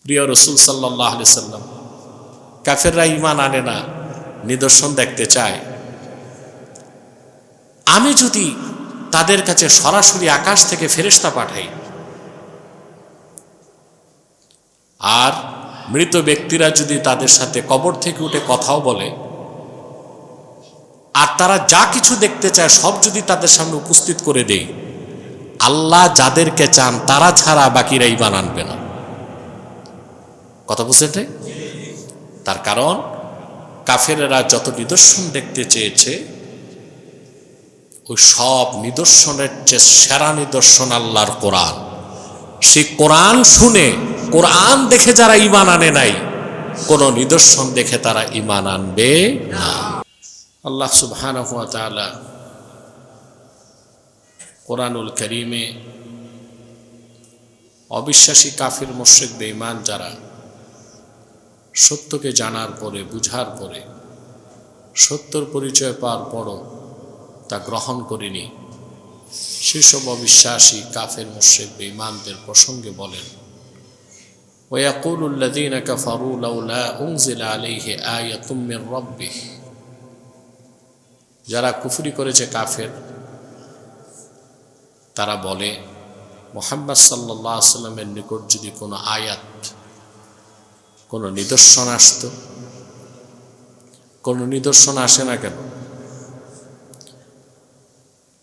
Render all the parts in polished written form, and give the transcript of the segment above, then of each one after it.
প্রিয় রাসূল সাল্লাল্লাহু আলাইহি সাল্লাম, কাফেররা ঈমান আনে না, নিদর্শন দেখতে চায়। আমি যদি তাদের কাছে সরাসরি আকাশ থেকে ফেরেশতা পাঠাই, আর মৃত ব্যক্তিরা যদি তাদের সাথে কবর থেকে উঠে কথাও বলে, আর তারা যা কিছু দেখতে চায় সব যদি তাদের সামনে উপস্থিত করে দেই, আল্লাহ যাদেরকে চান তারা ছাড়া বাকিরা ঈমান আনবে না। কথা বুঝতে? তার কারণ কাফেরেরা যত নিদর্শন দেখতে চেয়েছে, ওই সব নিদর্শনের চেয়ে সেরা নিদর্শন আল্লাহর কোরআন। সেই কোরআন শুনে, কোরআন দেখে যারা ঈমান আনে নাই, কোন নিদর্শন দেখে তারা ঈমান আনবে না। আল্লাহ সুবহানাহু ওয়া তাআলা কোরআনুল কারীমে অবিশ্বাসী কাফির মুশরিক বেঈমান যারা সত্যকে জানার পরে, বুঝার পরে, সত্যর পরিচয় পাওয়ার পরও তা গ্রহণ করেনি, সেসব অবিশ্বাসী কাফের মুশরিক বেঈমানদের প্রসঙ্গে বলেন, ওয়ায়াকুলুল লাযীনা কাফারু লাউলা উনজিলা আলাইহি আয়াতুম মির রাব্বিহ। যারা কুফরি করেছে কাফের, তারা বলে মুহাম্মদ সাল্লাল্লাহু আলাইহি ওয়াসাল্লামের নিকট যদি কোনো আয়াত, কোনো নিদর্শন আসত। কোনো নিদর্শন আসে না কেন?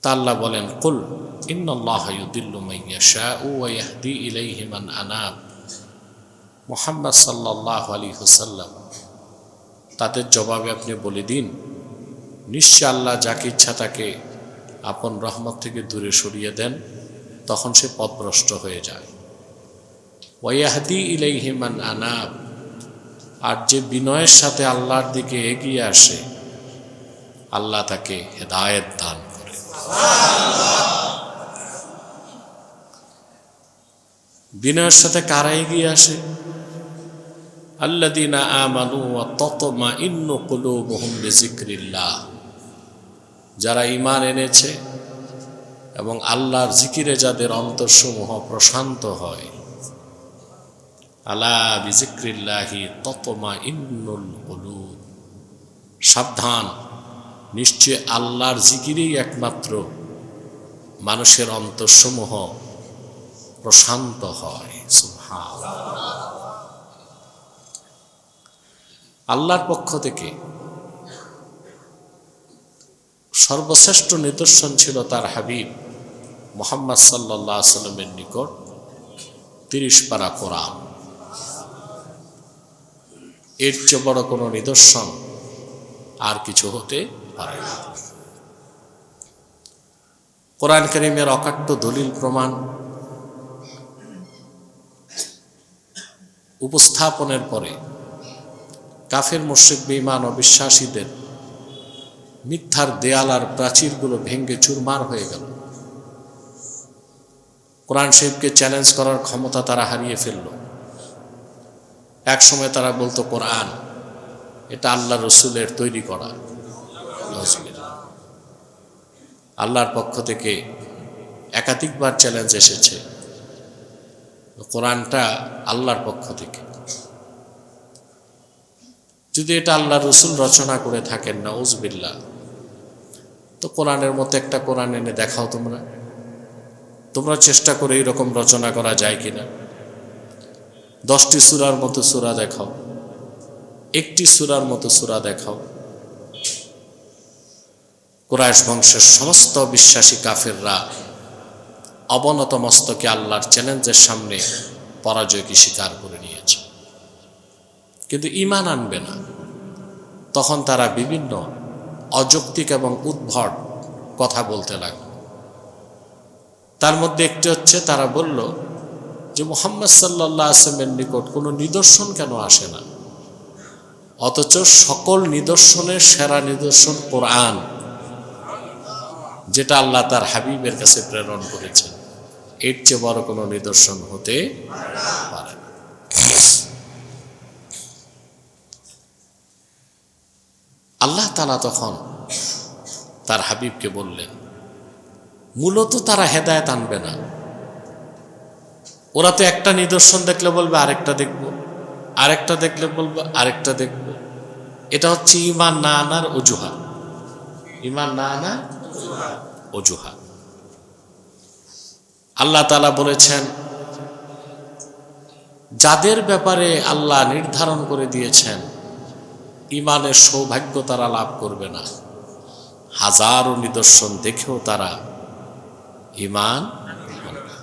তা আল্লাহ বলেন, কুল ইন্নাল্লাহা ইউদিল্লু মান ইয়াশাউ ওয়া ইয়াহদি ইলাইহি মান আনাব। মুহাম্মদ সাল্লাল্লাহু আলাইহি ওয়াসাল্লাম, তাদের জবাবে আপনি বলে দিন, নিশ্চয় আল্লাহ যাকে ইচ্ছা তাকে আপন রহমত থেকে দূরে সরিয়ে দেন, তখন সে পথভ্রষ্ট হয়ে যায়। ওয়া ইয়াহদি ইলাইহি মান আনাব, আর যে বিনয়ের সাথে আল্লাহর দিকে এগিয়ে আসে, আল্লাহ তাকে হেদায়েত দান করে। বিনয়ের সাথে কারা এগিয়ে আসে? আল্লাযীনা আমানু ওয়া তাতমাইন্নু কুলুবুহুম বিযিকরিল্লাহ। যারা ঈমান এনেছে এবং আল্লাহর জিকিরে যাদের অন্তরসমূহ প্রশান্ত হয়। আলা বিযিকরিল্লাহি তাতমাইন্নুল কুলুব। সাবধান, নিশ্চয় আল্লাহর জিকিরেই একমাত্র মানুষের অন্তরসমূহ প্রশান্ত হয়। সুবহানাল্লাহ। আল্লাহর পক্ষ থেকে সর্বশ্রেষ্ঠ নিদর্শন ছিল তার হাবিব মুহাম্মদ সাল্লাল্লাহু আলাইহি ওয়াসাল্লামের নিকট 30 পারা কোরআন। এর চেয়ে বড় কোনো নিদর্শন আর কিছু হতে পারে না। কোরআন কারীমের অকাট্য দলিল প্রমাণ উপস্থাপনের পরে কাফের মুশরিক বেঈমান অবিশ্বাসীদের মিথ্যার দেয়াল আর প্রাচীরগুলো ভেঙে চুরমার হয়ে গেল। কোরআন শরীফকে চ্যালেঞ্জ করার ক্ষমতা তারা হারিয়ে ফেলল। এক সময় তারা বলতো কোরআন এটা আল্লাহ রসুলের তৈরি করা। আল্লাহর পক্ষ থেকে একাধিকবার চ্যালেঞ্জ এসেছে, কোরআনটা আল্লাহর পক্ষ থেকে। যদি এটা আল্লাহ রসুল রচনা করে থাকেন, নাউজুবিল্লাহ, তো কোরআনের মতো একটা কোরআন এনে দেখাও। তোমরা চেষ্টা করে এইরকম রচনা করা যায় কিনা। 10টি সূরার মতো সূরা দেখাও, একটি সূরার মতো সূরা দেখাও। কুরাইশ বংশের সমস্ত বিশ্বাসী কাফেররা অবনত মস্তকে আল্লাহর চ্যালেঞ্জের সামনে পরাজয়কে স্বীকার করে নিয়েছে, কিন্তু ঈমান আনবে না। তখন তারা বিভিন্ন অযৌক্তিক এবং উদ্ভট কথা বলতে লাগলো। তার মধ্যে একটি হচ্ছে, তারা বলল যে মুহাম্মদ সাল্লাল্লাহু আলাইহি ওয়াসাল্লামের নিকট কোনো নিদর্শন কেন আসে না, অথচ সকল নিদর্শনের সেরা নিদর্শন কোরআন, যেটা আল্লাহ তার হাবিবের কাছে প্রেরণ করেছেন। এর চেয়ে বড় কোনো নিদর্শন হতে পারে না। আল্লাহ তাআলা তখন তার হাবিবকে বললেন, মূলত তারা হেদায়েত আনবে না। ওরা তো একটা নিদর্শন দেখলে বলবে আরেকটা দেখব। আরেকটা দেখলে বলবো আরেকটা দেখব। এটা হচ্ছে ঈমান না আনার অজুহাত। ঈমান না আনার অজুহাত। আল্লাহ তাআলা বলেছেন, যাদের ব্যাপারে আল্লাহ নির্ধারণ করে দিয়েছেন ঈমানের সৌভাগ্য তারা লাভ করবে না, হাজারো নিদর্শন দেখেও তারা ঈমান আনবে না।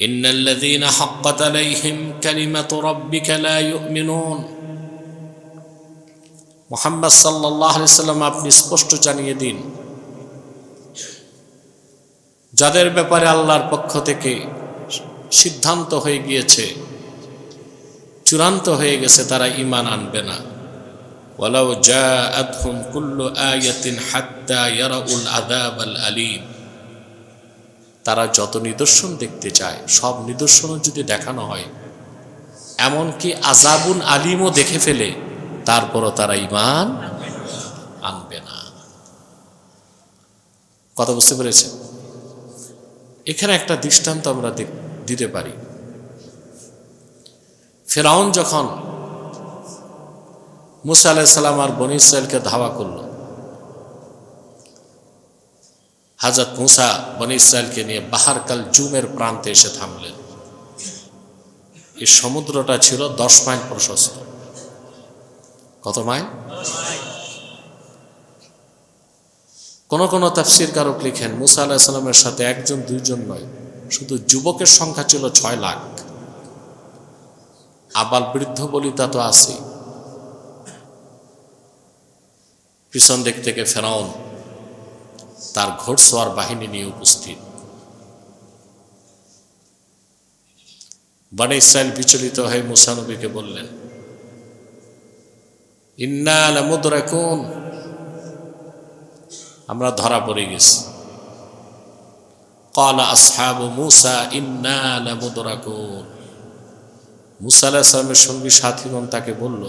ইন্নাল্লাযীনা হাক্কাত আলাইহিম কালিমাতু রাব্বিকা লা ইউমিনুন। মুহাম্মদ সাল্লাল্লাহু আলাইহি সাল্লাম, আপনি স্পষ্ট জানিয়ে দিন, যাদের ব্যাপারে আল্লাহর পক্ষ থেকে সিদ্ধান্ত হয়ে গিয়েছে, চূড়ান্ত হয়ে গেছে, তারা ঈমান আনবে না। ওয়ালাউ জাআতহুম কুল্লু আয়াতিন হাত্তা ইয়ারাউল আযাবাল আলীম। তারা যত নিদর্শন দেখতে চায় সব নিদর্শনও যদি দেখানো হয়, এমনকি আযাবুল আলীমও দেখে ফেলে, তারপরও তারা ঈমান আনবে না। কথা বুঝতে পেরেছেন? এখানে একটা দৃষ্টান্ত আমরা দিতে পারি। ফিরআউন যখন মুসা আলাইহিস সালাম আর বনী ইসরাইলকে ধাওয়া করল, হযরত মুসা বনী ইসরাইলকে নিয়ে বাহর কাল জুমের প্রান্তে এসে থামলেন। এই সমুদ্রটা ছিল 10 মাইল প্রশস্ত। কত মাইল? কোন কোন তাফসীরকারক লিখেন, মুসা আলাইহিস সালামের সাথে একজন দুইজন নয়, শুধু যুবকের সংখ্যা ছিল 6 লাখ। আবাল বৃদ্ধ বলিতা তো আছে। পিছন দিক থেকে ফেরাউন তার ঘোড়সওয়ার বাহিনী নিয়ে উপস্থিত। বনী ইসরাইল বিচলিত হয়ে মুসা নবীকে বললেন, ইন্না লামুদরাকুন, আমরা ধরা পড়ে গেছি। ক্বালা আসহাবু মুসা ইন্না লামুদরাকুন। মুসা আলাইহিস সালামের সঙ্গী সাথীগণ তাকে বলল,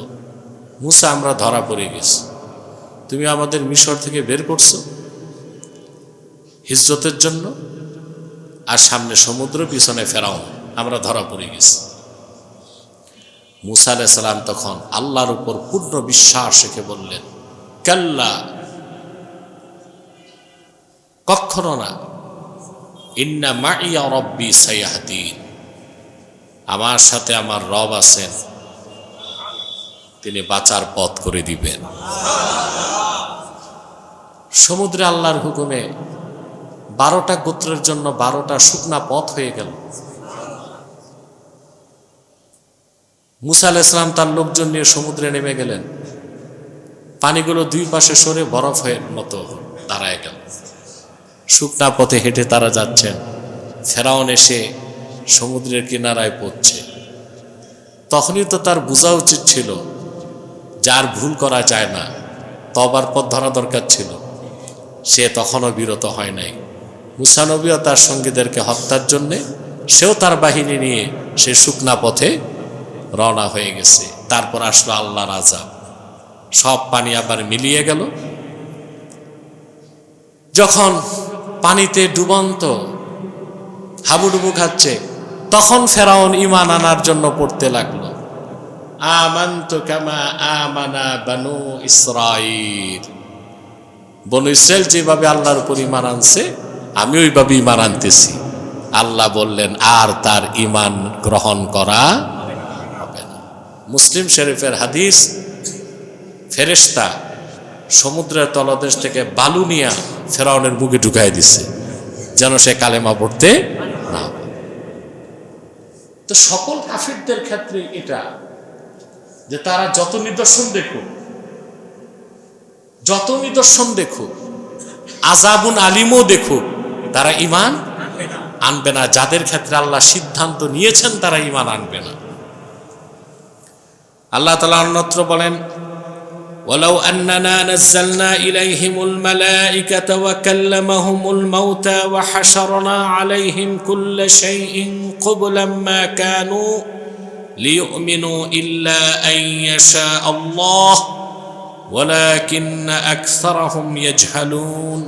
মুসা, আমরা ধরা পড়ে গেছি। তুমি আমাদের মিশর থেকে বের করছো হিজরতের জন্য, আর সামনে সমুদ্র, পিছনে ফেরাউন, আমরা ধরা পড়ে গেছি। মুসা আলাইহিস সালাম তখন আল্লাহর উপর পূর্ণ বিশ্বাস রেখে বললেন, কাল্লা, কখনো না, ইন্না মাইয়া রব্বি সায়াহদিন, আমার সাথে আমার রব আছেন, তিনি বাঁচার পথ করে দিবেন। সমুদ্রে আল্লাহর হুকুমে 12টা গোত্রের জন্য 12টা শুকনা পথ হয়ে গেল। মুসা আলাইহিস সালাম তার লোকজন নিয়ে সমুদ্রে নেমে গেলেন। পানিগুলো দুই পাশে সরে বরফের মতো দাঁড়ায় গেল। শুকনা পথে হেঁটে তারা যাচ্ছেন। ফেরাউন এসে সমুদ্রের কিনারায় পড়ছে। তখনই তো তার বোঝা উচিত ছিল, যার ভুল করা যায় না, তওবার পথ ধরা দরকার ছিল। সে তখনও বিরত হয় নাই। মুসা নবীও তার সঙ্গীদেরকে হত্যার জন্যে সেও তার বাহিনী নিয়ে সে শুকনা পথে রওনা হয়ে গেছে। তারপর আসলো আল্লাহর আযাব, সব পানি আবার মিলিয়ে গেল। যখন পানিতে ডুবন্ত হাবুডুবু খাচ্ছে, তখন ফেরাউন ঈমান আনার জন্য পড়তে লাগলো, আমানতু কামা আমানা বানু ইসরাঈল। বনু ইসরাইল যেভাবে আল্লাহর উপর ঈমান আনছে, আমি ওইভাবে ঈমান আনতেছি। আল্লাহ বললেন, আর তার ঈমান গ্রহণ করা হবে না। মুসলিম শরীফের হাদিস, ফেরেশতা সমুদ্রের তলদেশ থেকে বালু নিয়ে ফেরাউনের মুখে ঢুকাই দিছে, যেন সে কালেমা পড়তে না। তো সকল কাফিরদের ক্ষেত্রে এটা, যে তারা যত নিদর্শন দেখুক, আযাবুন আলিমও দেখুক, তারা ঈমান আনবে না। যাদের ক্ষেত্রে আল্লাহ সিদ্ধান্ত নিয়েছেন তারা ঈমান আনবে না। আল্লাহ তাআলা অন্যত্র বলেন, ওয়ালাউ আন্নানা নাযালনা ইলাইহিমুল মালাইকাতা ওয়া কাল্লামাহুমুল মাউতা ওয়া হাশারনা আলাইহিম কুল্লা শাইইন ক্বাবলাম মা কানু লিয়ুমিনু ইল্লা আন ইয়াশা আল্লাহ ওয়ালাকিন্না আকসারাহুম ইয়াজহালুন।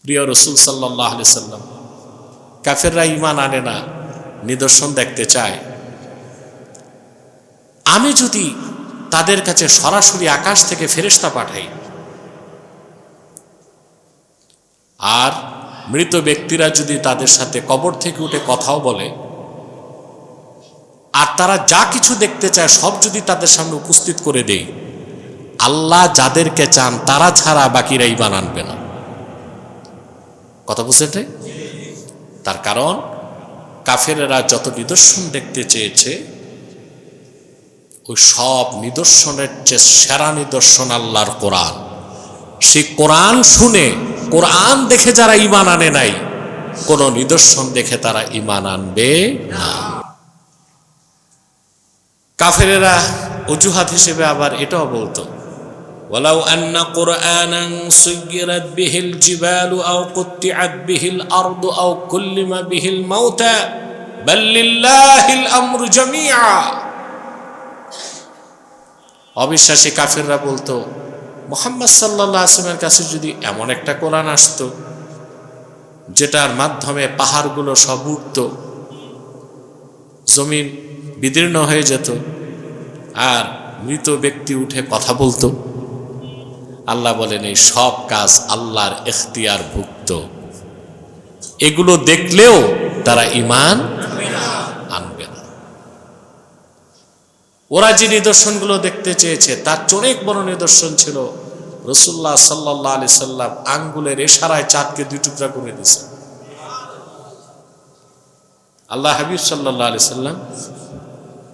প্রিয় রাসূল সাল্লাল্লাহু আলাইহি সাল্লাম, কাফেররা ঈমান আনে না, নিদর্শন দেখতে চায়। আমি যদি তাদের কাছে সরাসরি আকাশ থেকে ফেরেশতা পাঠাই, আর মৃত ব্যক্তিরা যদি তাদের সাথে কবর থেকে উঠে কথাও বলে, আর তারা যা কিছু দেখতে চায় সব যদি তাদের সামনে উপস্থিত করে দেই, আল্লাহ যাদেরকে চান তারা ছাড়া বাকিরা ঈমান আনবে না। কথা বুঝছেন? তার কারণ কাফেরেরা যত নিদর্শন দেখতে চেয়েছে, ওই সব নিদর্শনের চেয়ে সেরা নিদর্শন আল্লাহর কোরআন। সেই কোরআন শুনে, কোরআন দেখে যারা ঈমান আনে নাই, কোন নিদর্শন দেখে তারা ঈমান আনবে না। কাফেরেরা অজুহাত হিসেবে আবার এটাও বলতো, ওয়ালাউ আন্না কুরআনান সুয়্যিরাত বিহিল জিবালু আও কুত্তিআত বিহিল আরদু আও কুল্লিমা বিহিল মাউতা বাল লিল্লাহিল আমরু জামিআ। অবিশ্বাসী কাফেররা বলতো, মুহাম্মদ সাল্লাল্লাহু আলাইহি ওয়াসাল্লামের কাছে যদি এমন একটা কোরআন আসতো যেটার মাধ্যমে পাহাড়গুলো সব উঠত, জমিন বিদীর্ণ হয়ে যেত, আর মৃত ব্যক্তি উঠে কথা বলতো। আল্লাহ বলেন, এই সব কাজ আল্লাহর ইখতিয়ার ভুক্ত। এগুলো দেখলেও তারা ঈমান আনবে না। ওরা যে নিদর্শনগুলো দেখতে চেয়েছে তার অনেক বড় নিদর্শন ছিল রাসূলুল্লাহ সাল্লাল্লাহু আলাইহি সাল্লাম আঙ্গুলের ইশারায় চাঁদকে দুই টুকরা করে দিয়েছেন। আল্লাহ হাবিব সাল্লাল্লাহু আলাইহি সাল্লাম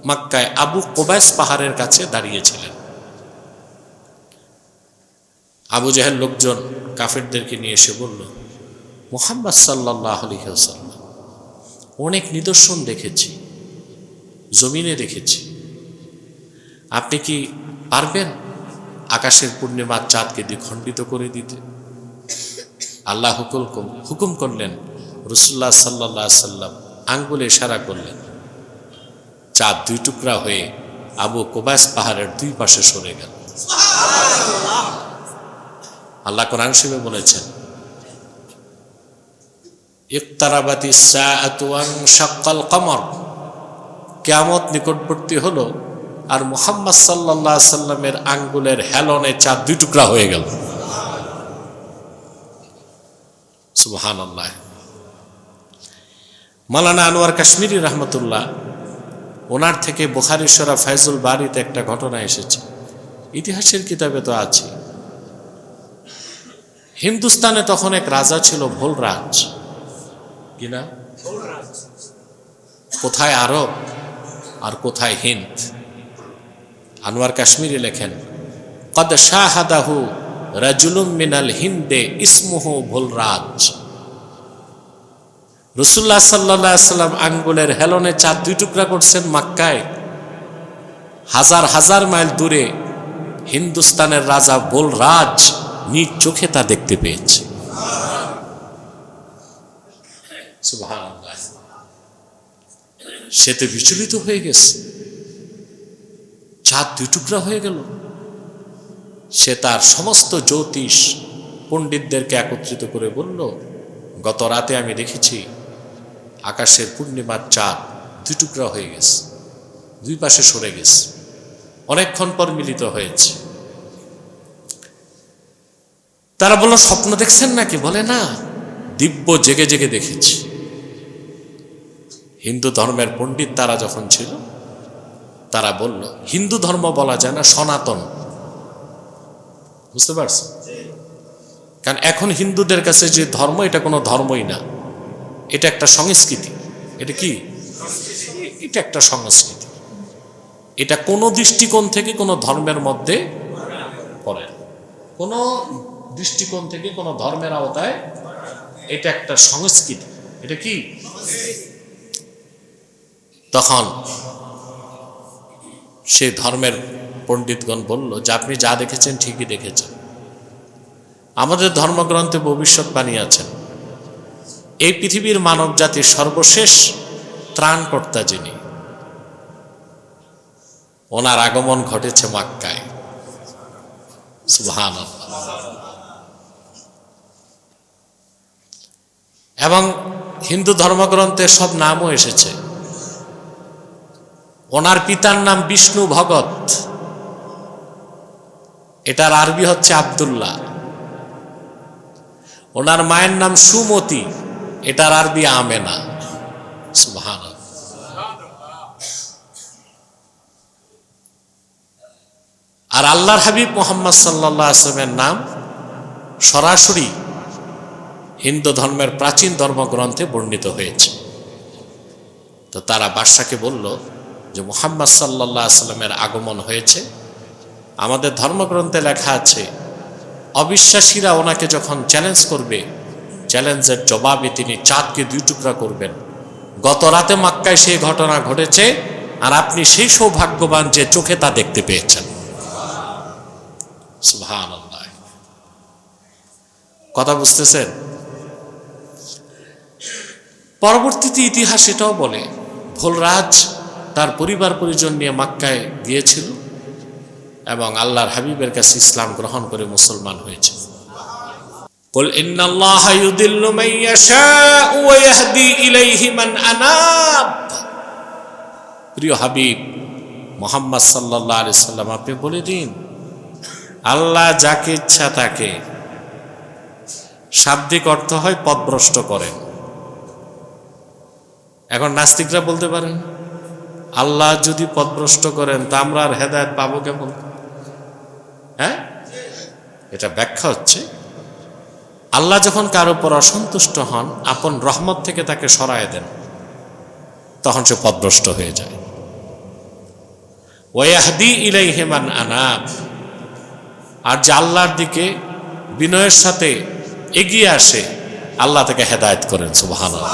মক্কায় আবু কুবাইস পাহাড়ের কাছে দাঁড়িয়েছিলেন। আবু জাহেল লোকজন কাফেরদেরকে নিয়ে এসে বলল, মুহাম্মদ সাল্লাল্লাহু আলাইহি ওয়াসাল্লাম অনেক নিদর্শন দেখেছি, জমিনে দেখেছি, আপনি কি পারবেন আকাশের পূর্ণিমার চাঁদকে দ্বিখণ্ডিত করে দিতে? আল্লাহ হুকুম করলেন, রাসূলুল্লাহ সাল্লাল্লাহু আলাইহি সাল্লাম আঙ্গুলে ইশারা করলেন, চাঁদ দুই টুকরা হয়ে আবু কুবাইস পাহাড়ের দুই পাশে সরে গেল। আল্লাহ কোরআন শরীফে বলেছেন, ইকতারাবাতিস সাআতু ওয়ানশাক্কাল কমর, কিয়ামত নিকটবর্তী হলো আর মুহাম্মদ সাল্লাল্লাহু আলাইহি সাল্লামের আঙ্গুলের হেলনে চাঁদ দুই টুকরা হয়ে গেল। সুবহানাল্লাহ। মাওলানা আনোয়ার কাশ্মীরি রহমতুল্লাহ, ওনার থেকে বুখারী শরীফ ফায়জুল বারীতে একটা ঘটনা এসেছে, ইতিহাসের কিতাবে তো আছে। হিন্দুস্তানে তখন এক রাজা ছিল, ভোলরাজ। কিনা? কোথায় আরব আর কোথায় হিন্দ। আনোয়ার কাশ্মীরি লেখেন, কদ শাহাদাহু রাজুলুম মিনাল হিন্দে ইসমুহু ভোলরাজ। রাসূলুল্লাহ সাল্লাল্লাহু আলাইহি সাল্লাম আঙ্গুলের হেলনে চাঁদ দুই টুকরা করছেন মক্কায়। হাজার হাজার মাইল দূরে হিন্দুস্তানের রাজা ভোলরাজ নিজ চোখে তা দেখতে পেয়েছে। সুবহানাল্লাহ। সে তো বিচলিত হয়ে গেছে, চাঁদ দুই টুকরা হয়ে গেল। সে তার সমস্ত জ্যোতিষ পণ্ডিতদেরকে একত্রিত করে বলল, গত রাতে আমি দেখেছি আকাশের পূর্ণিমার চাঁদ দুই টুকরা হয়ে গেছে, দুই পাশে সরে গেছে, অনেকক্ষণ পর মিলিত হয়েছে। তারা বলল, স্বপ্ন দেখছেন নাকি? বলে, না, দিব্য জেগে জেগে দেখেছি। হিন্দু ধর্মের পণ্ডিত তারা যখন ছিল, তারা বলল, হিন্দু ধর্ম বলা যায় না, সনাতন। বুঝতে পারছেন? কারণ এখন হিন্দুদের কাছে যে ধর্ম, এটা কোনো ধর্মই না, এটা একটা সংস্কৃতি। এটা কি? এটা একটা সংস্কৃতি। এটা কোনো দৃষ্টিকোণ থেকে কোনো ধর্মের মধ্যে পড়ে না, কোনো দৃষ্টিকোণ থেকে কোনো ধর্মের আওতায়। এটা একটা সংস্কৃতি। এটা কি? তখন সেই ধর্মের পণ্ডিতগণ বলল যে, আপনি যা দেখেছেন ঠিকই দেখেছেন। আমাদের ধর্মগ্রন্থে ভবিষ্যৎবাণী আছেন, এই পৃথিবীর মানব জাতির সর্বশেষ ত্রাণকর্তা যিনি, ওনার আগমন ঘটেছে মক্কায়। সুবহানাল্লাহ। এবং হিন্দু ধর্মগ্রন্থে সব নামও এসেছে। ওনার পিতার নাম বিষ্ণু ভগত, এটার আরবি হচ্ছে আব্দুল্লাহ। ওনার মায়ের নাম সুমতি, এটার আরবি আমেনা। সুবহানাল্লাহ। আর আল্লাহর হাবিব মুহাম্মদ সাল্লাল্লাহু আলাইহি ওয়াসাল্লামের নাম সরাসরি হিন্দু ধর্মের প্রাচীন ধর্মগ্রন্থে বর্ণিত হয়েছে। তো তারা বাদশাকে বলল যে মুহাম্মদ সাল্লাল্লাহু আলাইহি ওয়াসাল্লামের আগমন হয়েছে, আমাদের ধর্মগ্রন্থে লেখা আছে অবিশ্বাসীরা ওনাকে যখন চ্যালেঞ্জ করবে, চ্যালেঞ্জের জবাবে তিনি চাঁদকে 2 টুকরা করবেন। গত রাতে মক্কায় সেই ঘটনা ঘটেছে, আর আপনি সেই সৌভাগ্যবান যে চোখে তা দেখতে পেয়েছেন। সুবহানাল্লাহ। কথা বুঝতেছেন? পরবর্তীতে ইতিহাস এটাও বলে ভোলরাজ তার পরিবার পরিজন নিয়ে মক্কায় গিয়েছিল এবং আল্লাহর হাবিবের কাছে ইসলাম গ্রহণ করে মুসলমান হয়েছে। কুল ইন্নাল্লাহা ইউদিল্লু মান ইয়াশাউ ওয়া ইয়াহদি ইলাইহি মান আনাব। প্রিয় হাবিব মুহাম্মদ সাল্লাল্লাহু আলাইহি সাল্লাম, আপনি বলে দিন আল্লাহ যাকে ইচ্ছা তাকে, শাব্দিক অর্থ হয় পথভ্রষ্ট করেন। এখন নাস্তিকরা বলতে পারেন আল্লাহ যদি পথভ্রষ্ট করেন তা আমরা আর হেদায়েত পাবো কেমন? হ্যাঁ, এটা ব্যাখ্যা হচ্ছে আল্লাহ যখন কারো উপর অসন্তুষ্ট হন, আপন রহমত থেকে তাকে সরায় দেন, তখন সে পথভ্রষ্ট হয়ে যায়। ওয়া ইয়াহদি ইলাইহি মান আনাব। আর যে আল্লাহর দিকে বিনয়ের সাথে এগিয়ে আসে, আল্লাহ তাকে হেদায়েত করেন। সুবহানাল্লাহ।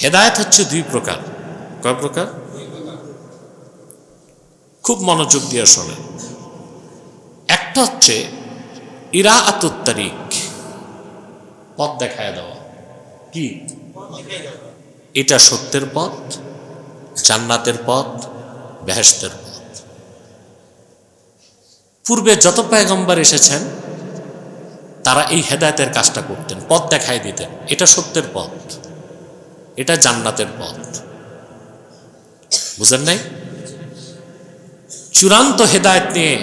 হেদায়েত হচ্ছে 2 প্রকার। কয় প্রকার? খুব মনোযোগ দিয়ে শোনেন। একটা হচ্ছে ইরাআতুত তারিক, পথ দেখায় দেওয়া। কি? এটা সত্যের পথ, জান্নাতের পথ, বেহেশতের পথ। পূর্বে যত পয়গম্বর এসেছেন তারা এই হেদায়েতের কাজটা করতেন, পথ দেখায় দিতেন। এটা সত্যের পথ, এটা জান্নাতের পথ। বুঝেন নাই? চূড়ান্ত হেদায়েত নিয়ে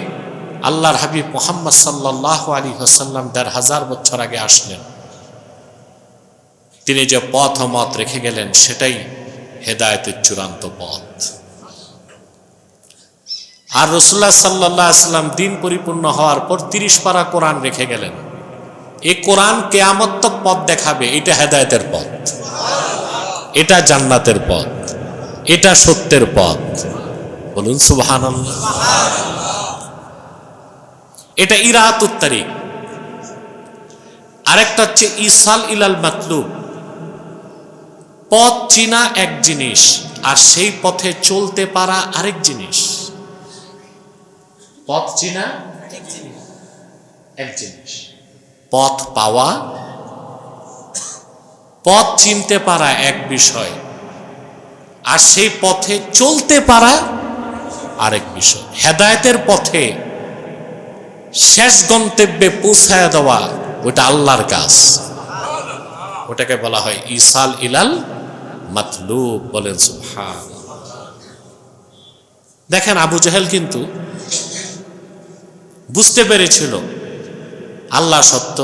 আল্লাহর হাবিব মুহাম্মদ সাল্লাল্লাহু আলাইহি ওয়াসাল্লাম ১৫০০ বছর আগে আসলেন। তিনি যে পথ ও মত রেখে গেলেন সেটাই হেদায়েতের চূড়ান্ত পথ। আর রাসূলুল্লাহ সাল্লাল্লাহু আলাইহি ওয়াসাল্লাম দিন পরিপূর্ণ হওয়ার পর 30 পারা কোরআন রেখে গেলেন। এই কোরআন কিয়ামত তক পথ দেখাবে। এটা হেদায়েতের পথ, এটা জান্নাতের পথ, এটা সত্যের পথ। বলুন সুবহানাল্লাহ। এটা ইরাআতুত তারিক। আরেকটা হচ্ছে ইসাল ইলাল মাতলুব। পথ চিনা এক জিনিস, আর সেই পথে চলতে পারা আরেক জিনিস। পথ চিনা এক জিনিস, পথ পাওয়া, পথ চিনতে পারা এক বিষয়, আর সেই পথে চলতে পারা আরেক বিষয়। হেদায়েতের পথে শেষ গন্তব্যে পৌঁছায় দেওয়া ওটা আল্লাহর কাজ, ওটাকে বলা হয় ইসাল ইলাল মাতলুব। বলেন সুবহানাল্লাহ। দেখেন আবু জাহেল কিন্তু বুঝতে পেরেছিল আল্লাহ সত্য,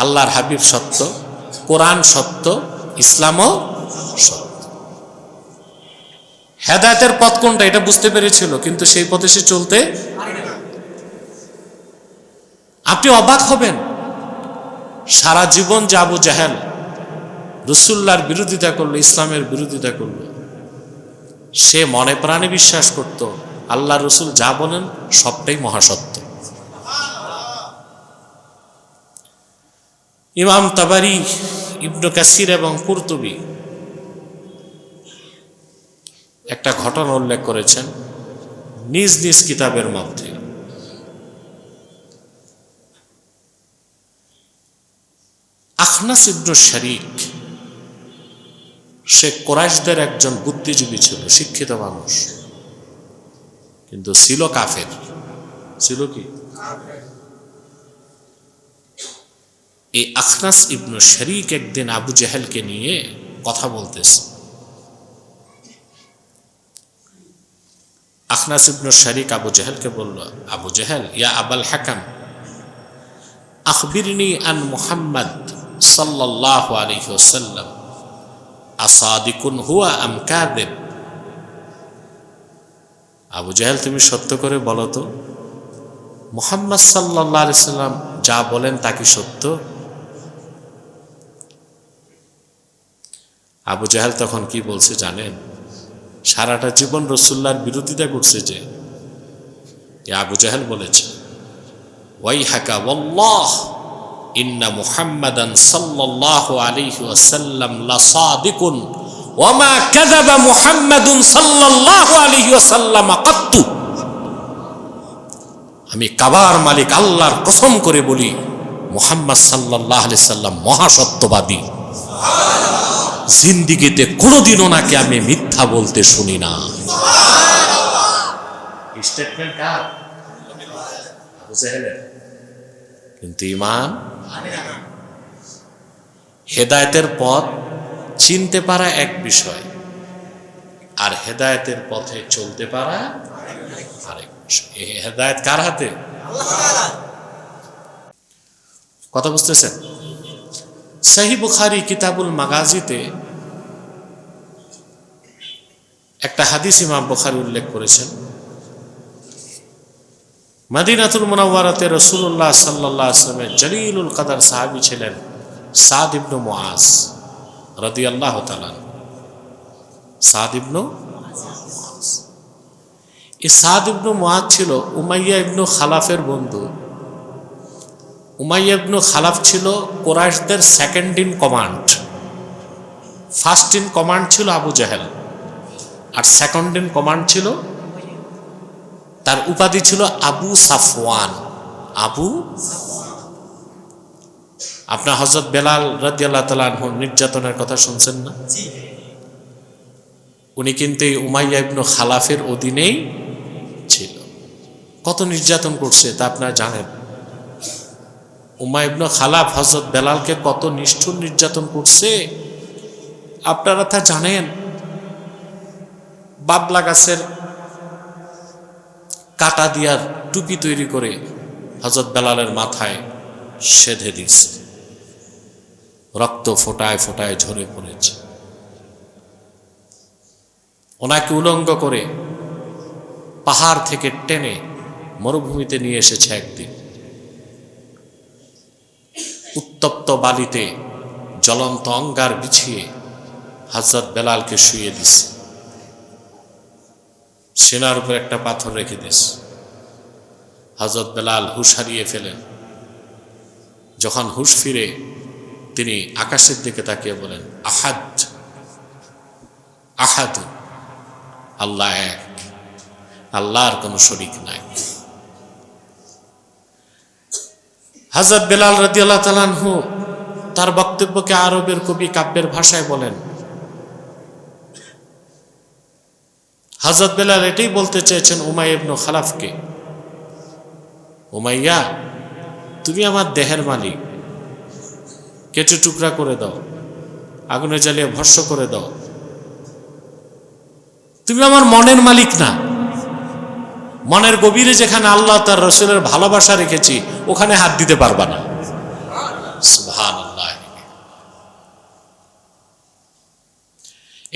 আল্লাহর হাবিব সত্য, কোরআন সত্য, ইসলামও সত্য। হেদায়েতের পথ কোনটা এটা বুঝতে পেরেছিল, কিন্তু সেই পথে সে চলতে। আপনি অবাক হবেন, সারা জীবন যে আবু জাহেল রাসূলুল্লাহর বিরোধিতা করলো, ইসলামের বিরোধিতা করলো, সে মনে প্রাণে বিশ্বাস করত আল্লাহ রসুল যা বলেন সবটাই মহাসত্য। ইমাম তাবারি, ইবনে কাসির এবং কুরতুবী একটা ঘটনা উল্লেখ করেছেন নিজ নিজ কিতাবের মধ্যে। আখনাস ইবনে শরীক, সে কুরাইশদের একজন বুদ্ধিজীবী ছিল, শিক্ষিত মানুষ, কিন্তু ছিল কাফের। ছিল কি? এই আখনাস ইবনে শরীক একদিন আবু জাহেলকে নিয়ে কথা বলতেছে। আখনাস ইবনে শারিক আবু জেহেলকে বলল, আবু জেহেল, ইয়া আবাল হাকাম, আখবিরনি আন মুহাম্মদ সাল্লাল্লাহু আলাইহি ওয়াসাল্লাম আসাদিকুন হুয়া আম কাযিব। আবু জেহেল, তুমি সত্য করে বলো তো, মুহাম্মদ সাল্লাল্লাহু আলাইহি সাল্লাম যা বলেন তা কি সত্য? আবু জেহেল তখন কি বলছে জানেন? সারাটা জীবন রাসূলুল্লাহর বিরোধিতা করছে যে। আবু জেহেল বলেছে, ওয়াইহাকা ওয়াল্লাহ ইন্না মুহাম্মাদান সাল্লাল্লাহু আলাইহি ওয়াসাল্লাম লাসাদিকুন ওয়া মা কাযাবা মুহাম্মাদুন সাল্লাল্লাহু আলাইহি ওয়াসাল্লাম কাত্তু। আমি কাবার মালিক আল্লাহর কসম করে বলি, মুহাম্মদ সাল্লাল্লাহু আলাইহি সাল্লাম মহাসত্যবাদী। জিন্দিগিতে কোনোদিন ওনাকে আমি মিথ্যা বলতে শুনি না। স্টেটমেন্ট কার? আবু জেহেলের। কিন্তু ঈমান, হেদায়েতের পথ চিনতে পারা এক বিষয়, আর হেদায়েতের পথে চলতে পারা আরেক বিষয়। এই হেদায়েত কার হাতে? কথা বুঝতেছেন? সহিহ বুখারী কিতাবুল মাগাজিতে একটা হাদিস ইমাম বুখারী উল্লেখ করেছেন। মদিনাতুল মুনাওয়ারাতে রাসূলুল্লাহ সাল্লাল্লাহু আলাইহি ওয়াসাল্লামের জলিলুল কদর সাহাবী ছিলেন সাদ ইবনে মুআজ রাদিয়াল্লাহু তাআলা। সাদ ইবনে মুআজ, এই সাদ ইবনে মুআজ ছিল উমাইয়া ইবনে খালাফের বন্ধু। উমাইয়া ইবনে খালাফ ছিল কুরাইশদের second in command. First in command ছিল আবু জেহেল, আর সেকেন্ড ইন কমান্ড ছিল, তার উপাধি ছিল আবু সাফওয়ান। আবু, আপনার হযরত বেলাল রাদিয়াল্লাহু তাআলা আনহু নির্যাতনের কথা শুনছেন না? উনি কিন্তু এই উমাইয়া ইবনে খালাফের অধীনেই ছিল। কত নির্যাতন করছে তা আপনারা জানেন। উমাইয়া ইবনে খালাফ হযরত বেলালকে কত নিষ্ঠুর নির্যাতন করছে আপনারা তা জানেন। বাবলা গাছের কাটা দিয়ার টুপি তৈরি করে হযরত বেলালের মাথায় সেধে দিয়েছে, রক্ত ফোটায় ফোটায় ঝরে পড়েছে। ওনাকে উলঙ্গ করে পাহাড় থেকে টেনে মরুভূমিতে নিয়ে এসেছে একদিন। উত্তপ্ত বালিতে জ্বলন্ত অঙ্গার বিছিয়ে হযরত বেলালকে শুইয়ে দিছে, সেনার উপর একটা পাথর রেখে দিয়েছে। হযরত বেলাল হুঁশ হারিয়ে ফেলেন। যখন হুঁশ ফিরে তিনি আকাশের দিকে তাকিয়ে বলেন, আহাদ আহাদ, আল্লাহ এক, আল্লাহর কোনো শরীক নাই। হযরত বেলাল রাদিয়াল্লাহু তাআলা আনহু তার বক্তব্যকে আরবের কবি কাব্যের ভাষায় বলেন। হযরত বেলাল এটাই বলতে চেয়েছেন উমাইয়া ইবনে খালাফকে, উমাইয়া, তুমি আমার দেহের মালিক, কেটে টুকরা করে দাও, আগুনে জ্বালিয়ে ভস্ম করে দাও। তুমি আমার মনের মালিক না। মনের গভীরে যেখানে আল্লাহ তার রাসূলের ভালোবাসা রেখেছি ওখানে হাত দিতে পারবা না। সুবহানাল্লাহ।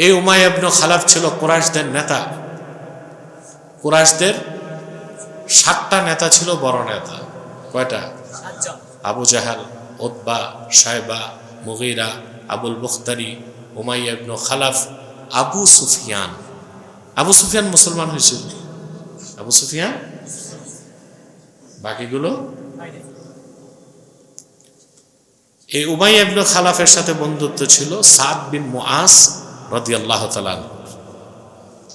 এই উমাইয়া ইবনে খালাফ ছিল কুরাইশদের নেতা। কুরাইশদের 7টা নেতা ছিল, বড় নেতা। কয়টা? Abu Jahl, Utbah, Shaybah, Mughirah, Abul Bakhtari, Umayyah ibn Khalaf, Abu Sufyan. Abu Sufyan মুসলমান হয়েছিল। আবু সুফিয়ান, বাকিগুলো। এই উমাইয়া ইবনে খালাফের সাথে বন্ধুত্ব ছিল সাদ বিন মুআজ রাদিয়াল্লাহু তাআলা।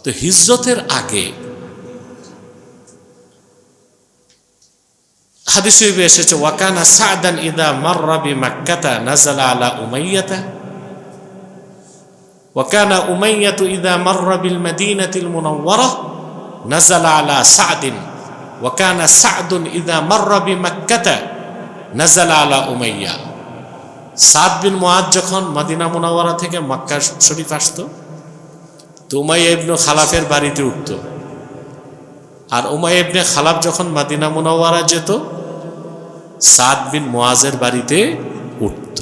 তো হিজরতের আগে হাদিস শরীফে এসেছে, ওয়াকানা সা'দান ইযা মাররা বিমাক্কাতা নাযালা আলা উমাইয়াতা ওয়াকানা উমাইয়াতু ইযা মাররা বিল মাদিনাতিল মুনাওয়ারা নাযালা আলা সা'দিন ওয়াকানা সা'দুন ইযা মাররা বিমাক্কাতা নাযালা আলা উমাইয়া। সাদ বিন মুআজ যখন মদিনা মুনাওয়ারা থেকে মক্কা শরীফ আসতো, তো উমাইয়া ইবনে খালাফের বাড়িতে উঠতো। আর উমাইয়া ইবনে খালাফ যখন মদিনা মুনাওয়ারা যেত, সাদ বিন মুআজের বাড়িতে উঠত।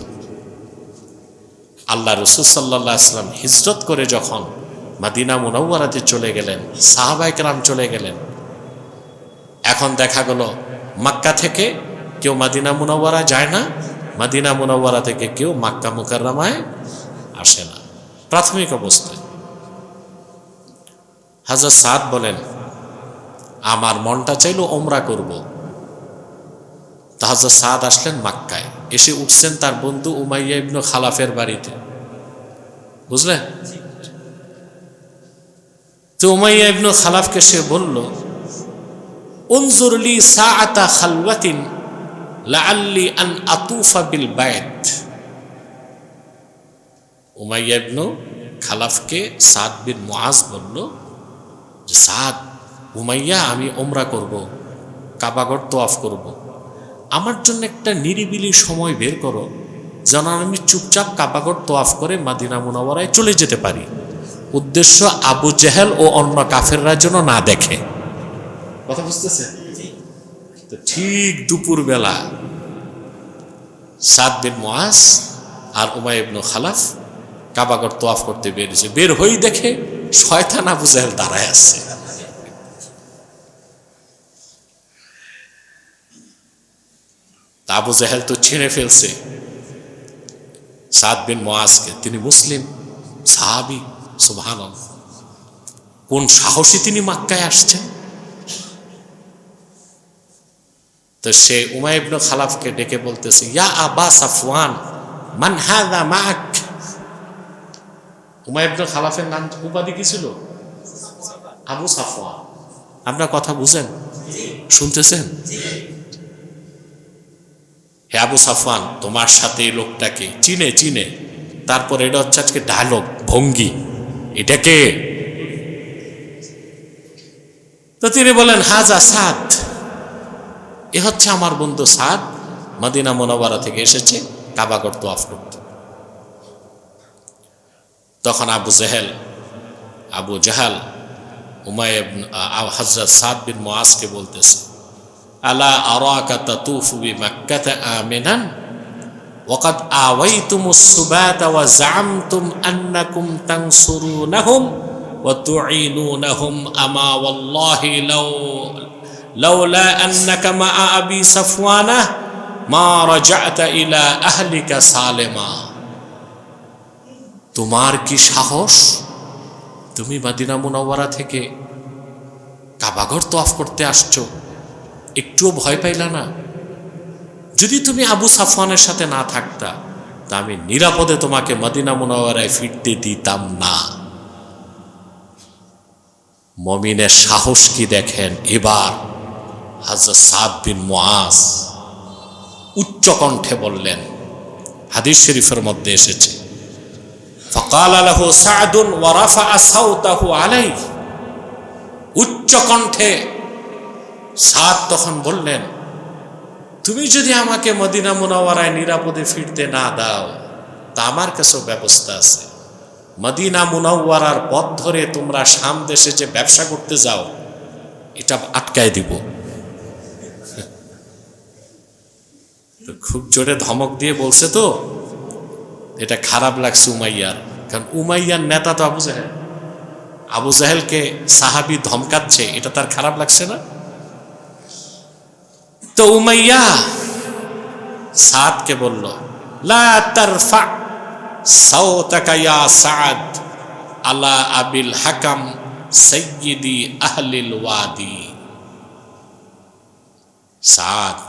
আল্লাহ রাসূল সাল্লাল্লাহু আলাইহি ওয়াসাল্লাম হিজরত করে যখন মদিনা মুনাওয়ারাতে চলে গেলেন, সাহাবায়ে কেরাম চলে গেলেন, এখন দেখা গেল মক্কা থেকে কেউ মদিনা মুনাওয়ারা যায় না, মদিনা মুনাওয়ারা থেকে কেউ মক্কা মুকাররমায় আসে না প্রাথমিক অবস্থায়। হযরত সাদ বলেন, আমার মনটা চাইলো ওমরা করব। তা হযরত সাদ আসলেন মক্কায়, এসে উঠছেন তার বন্ধু উমাইয়া ইবনে খালাফের বাড়িতে, বুঝলেন? তো উমাইয়া ইবনে খালাফকে সে বলল, উনজুর লি সাআতা খালওয়াতিন লাআল্লি আন আতুফা বিল বাইত। উমাইয়া ইবনে খালাফকে সাদ বিন মুআজ বলল যে, সাদ, উমাইয়া, আমি ওমরা করব, কাবাগর তওয়াফ করব, আমার জন্য একটা নিরিবিলি সময় বের করো, যেন আমি চুপচাপ কাবাগর তওয়াফ করে মদিনা মুনাওয়ারায় চলে যেতে পারি। উদ্দেশ্য আবু জেহেল ও অন্য কাফেররা যেন না দেখে। কথা বুঝতেছে? তো ঠিক দুপুর বেলা সাদ বিন মুআজ আর উমাইয়া ইবনে খালাফ কাবাগর তওয়াফ করতে বেরিয়েছে। বের হই দেখে শয়তান আবু জেহেল দাঁড়ায় আছে। আবু জেহেল তো ছিঁড়ে ফেলছে সাদ বিন মুআজকে। তিনি মুসলিম সাহাবী, সুবহানাল্লাহ, কোন সাহসী তিনি মক্কায় আসছেন। তো সে উমাইয়া ইবনে খালাফকে ডেকে বলতেছে, ইয়া আবা সাফওয়ান মান হাযা মাআক। উমাইয়া ইবনে খালাফের নাম উপাধি কি ছিল? আবু সাফওয়ান। আপনার কথা বুঝেন? শুনতেছেন? হে আবু সাফওয়ান, তোমার সাথে এই লোকটাকে চিনে। তারপর এটা হচ্ছে আজকে ডায়লগ, ভঙ্গি, এটাকে। তো তিনি বলেন, হাজা সাদ, এ হচ্ছে আমার বন্ধু সাদ, মদিনা মুনাওয়ারা থেকে এসেছে কাবাগর তওয়াফ করতে। তখন আবু জাহাল উমাইয়া হযরত সাদ বিন মুআজকে বলতেছে, আলা আরাকা তাতুফু বিমাক্কাতা আমিনান ওয়া কাদ আওয়াইতুমুস সুবাতা ওয়া জাআমতুম আন্নাকুম তানসুরুনাহুম ওয়া তুঈনুনাহুম আমা ওয়াল্লাহি লাউলা আন্নাকা মা'a আবি সাফওয়ানা মা রাজা'তা ইলা আহলিকা সালিমা। তোমার কি সাহস, তুমি মদিনা মুনাওয়ারা থেকে কাবাগর তওয়াফ করতে আসছো, একটুও ভয় পাইলা না? যদি তুমি আবু সাফওয়ানের সাথে না থাকতা, তা আমি নিরাপদে তোমাকে মদিনা মুনাওয়ারায় ফিরতে দিতাম না। মুমিনের সাহস কি দেখেন। এবার হযরত সাদ বিন মুআজ উচ্চ কণ্ঠে বললেন, হাদিস শরীফের মধ্যে এসেছে, ফাকালা লাহু সা'দুন ওয়া রাফা'a সাওতাহু আলাইহি। উচ্চ কণ্ঠে সাদ তখন বললেন, তুমি যদি আমাকে মদিনা মুনাওয়ারায় নিরাপদে ফিরতে না দাও, তা আমার কাছেও ব্যবস্থা আছে। মদিনা মুনাওয়ারার পথ ধরে তোমরা শাম দেশে যে ব্যবসা করতে যাও, এটা আটকায় দিব। তো খুব জোরে ধমক দিয়ে বলছে, তো এটা খারাপ লাগছে উমাইয়ার, কারণ উমাইয়ার নেতা তো আবু জাহেল। আবু জাহেলকে সাহাবী ধমকাচ্ছে, এটা তার খারাপ লাগছে না? তো উমাইয়া সাদকে বলল, লা তারফা সাওতাকা ইয়া সাদ আলা আবিল হাকাম সাইয়্যিদি আহলিল ওয়াদি। সাদ,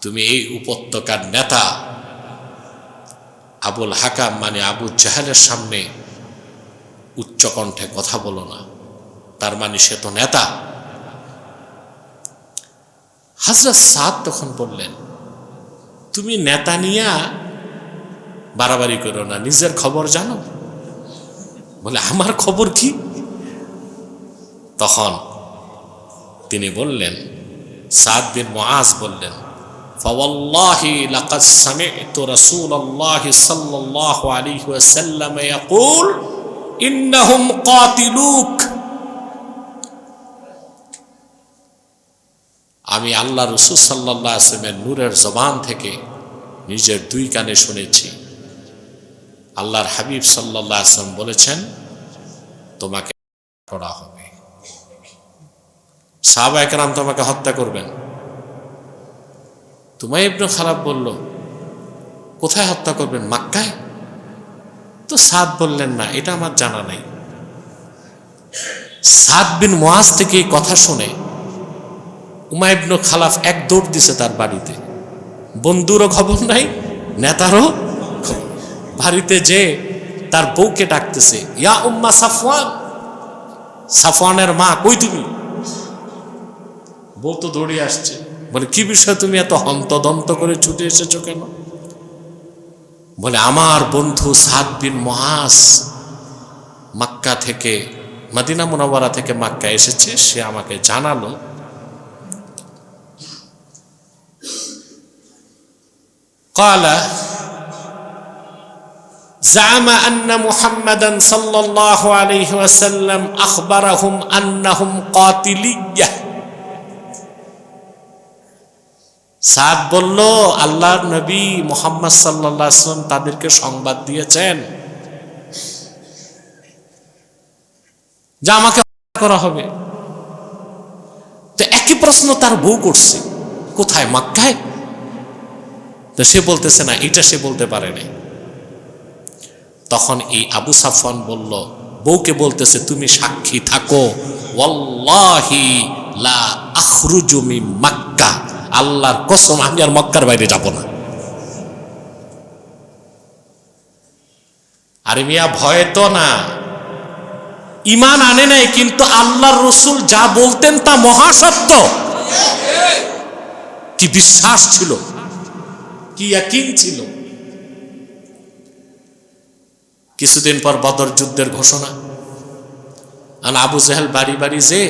তুমি এই উপত্যকার নেতা আবুল হাকাম মানে আবু জাহেলের সামনে উচ্চ কণ্ঠে কথা বলো না, তার মানে সে তো নেতা। হযরত সাদ তখন বললেন, তুমি নেতা নিয়া বাড়াবাড়ি করো না, নিজের খবর জানো। বলে, আমার খবর কি? তখন তিনি বললেন, সাদ বিন মুআজ বললেন, ফাওয়াল্লাহি লাকাদ সামি'তু রাসূলুল্লাহ সাল্লাল্লাহু আলাইহি ওয়াসাল্লাম ইয়াকুল ইন্নাহুম কাতিলুক। আমি আল্লাহ রাসূল সাল্লাল্লাহু আলাইহি ওয়াসাল্লামের নূরের জবান থেকে নিজের দুই কানে শুনেছি, আল্লাহর হাবিব সাল্লাল্লাহু আলাইহি ওয়াসাল্লাম বলেছেন তোমাকে করা হবে, সাহাবায়ে কেরাম তোমাকে হত্যা করবেন। উমাইয়া ইবনে খালাফ বলল, কোথায় হত্যা করবেন? মক্কায়? তো সাদ বললেন, না, এটা আমার জানা নেই। সাদ বিন মুআজ থেকে এই কথা শুনে উমাইয়া ইবনে খালাফ এক দৌড় দিছে তার বাড়িতে। বন্ধুরও খবর নাই, নেতারও খবর। বাড়িতে যে তার বউকে ডাকতেছে, ইয়া উম্মা সাফওয়ান, সাফওয়ানের মা, কই তুমি? বউ তো দৌড়ে আসছে, বলে কি বিষয়, তুমি এত হন্তদন্ত করে ছুটে এসেছো কেন? বলে আমার বন্ধু সাদ বিন মুআজ মক্কা থেকে, মদিনা মুনাওয়ারা থেকে মক্কা এসেছে, সে আমাকে জানালো ক্বালা জামা আন্না মুহাম্মাদান সাল্লাল্লাহু আলাইহি ওয়াসাল্লাম আখবারাহুম আন্নাহুম কাতিলিয়্যাহ। সাদ বলল, আল্লাহর নবী মুহাম্মদ সাল্লাল্লাহু আলাইহি ওয়াসাল্লাম তাদেরকে সংবাদ দিয়েছেন যে আমাকে হত্যা করা হবে। তো একই প্রশ্ন তার বউ করছে, কোথায়? মক্কায়? তো সে বলতেছে না, এটা সে বলতে পারে না। তখন এই আবু সাফওয়ান বলল, বউকে বলতেছে, তুমি সাক্ষী থাকো, ওয়াল্লাহি লা আখরুজু মিন মক্কা, আল্লাহর কসম আমি আর মক্কার বাইরে যাব না। আরে মিয়া, ভয় তো না, ঈমান আনে নাই, কিন্তু আল্লাহর রাসূল যা বলতেন তা মহাসত্য। কি বিশ্বাস ছিল, কি ইয়াকিন ছিল। কিছুদিন পর বদর যুদ্ধের ঘোষণা, আর আবু জেহেল বাড়ি বাড়ি যে